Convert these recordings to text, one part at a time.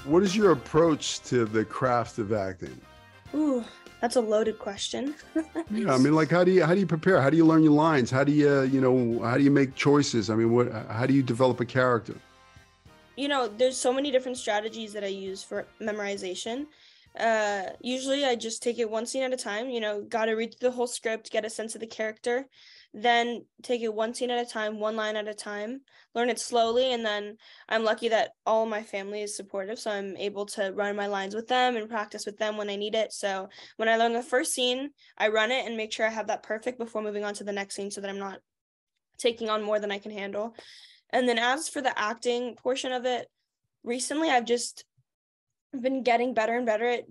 What is your approach to the craft of acting? Ooh, that's a loaded question. Yeah, I mean, like, how do you prepare? How do you learn your lines? How do you, how do you make choices? I mean, how do you develop a character? There's so many different strategies that I use for memorization. Usually I just take it one scene at a time, gotta read through the whole script, get a sense of the character, then take it one scene at a time, one line at a time, learn it slowly, and then I'm lucky that all my family is supportive, so I'm able to run my lines with them and practice with them when I need it. So when I learn the first scene, I run it and make sure I have that perfect before moving on to the next scene so that I'm not taking on more than I can handle. And then as for the acting portion of it, recently I've just been getting better and better at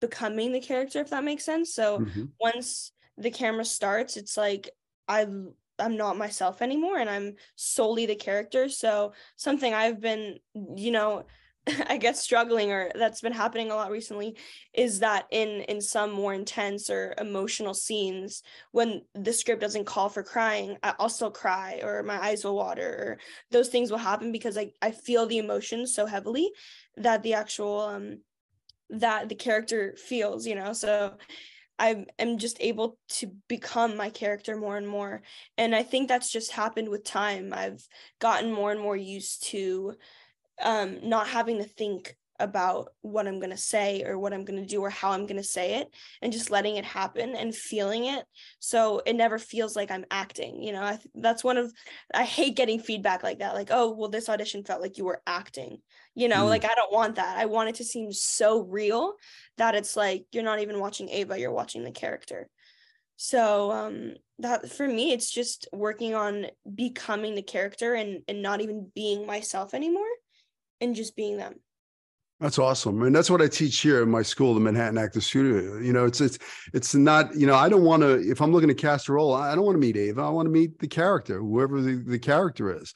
becoming the character, if that makes sense. So Hmm. once the camera starts, it's like I'm not myself anymore and I'm solely the character. So something I've been, I guess struggling, or that's been happening a lot recently, is that in some more intense or emotional scenes, when the script doesn't call for crying, I'll still cry, or my eyes will water, or those things will happen because I feel the emotions so heavily that the actual that the character feels, so I am just able to become my character more and more. And I think that's just happened with time. I've gotten more and more used to not having to think about what I'm going to say or what I'm going to do or how I'm going to say it, and just letting it happen and feeling it. So it never feels like I'm acting. That's I hate getting feedback like that. Like, oh, well, this audition felt like you were acting, like I don't want that. I want it to seem so real that it's like, you're not even watching Ava, you're watching the character. So that for me, it's just working on becoming the character and not even being myself anymore and just being them. That's awesome. And that's what I teach here in my school, the Manhattan Actor Studio. It's not, I don't want to, if I'm looking to cast a role, I don't want to meet Ava. I want to meet the character, whoever the character is.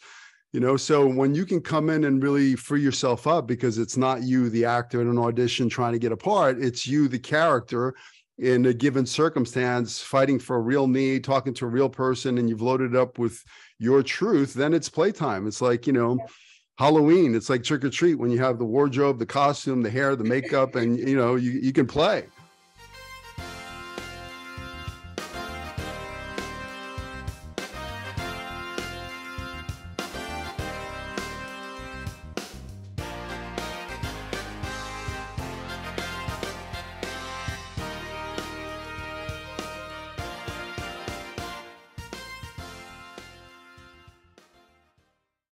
So when you can come in and really free yourself up, because it's not you, the actor in an audition trying to get a part, it's you, the character in a given circumstance, fighting for a real need, talking to a real person, and you've loaded it up with your truth, then it's playtime. It's like, Halloween, it's like trick or treat when you have the wardrobe, the costume, the hair, the makeup, and you can play.